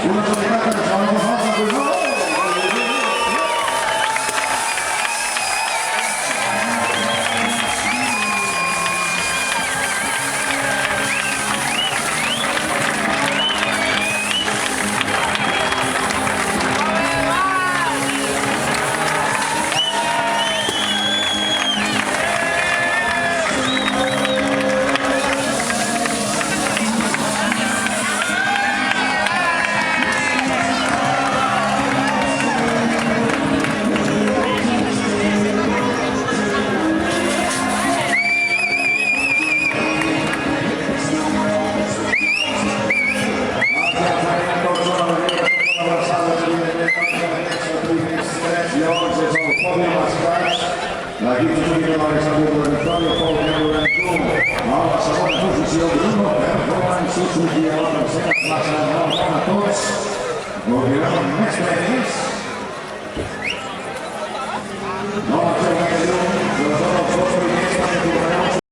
Una giornata che fa una cosa così. L'equip juvenil Alexandre Lorenzo, Pol Lorenzo, a la segona posició Bruno Lorenzo, sortia a la tercera plaça, bona a tots, gaudirem més premis.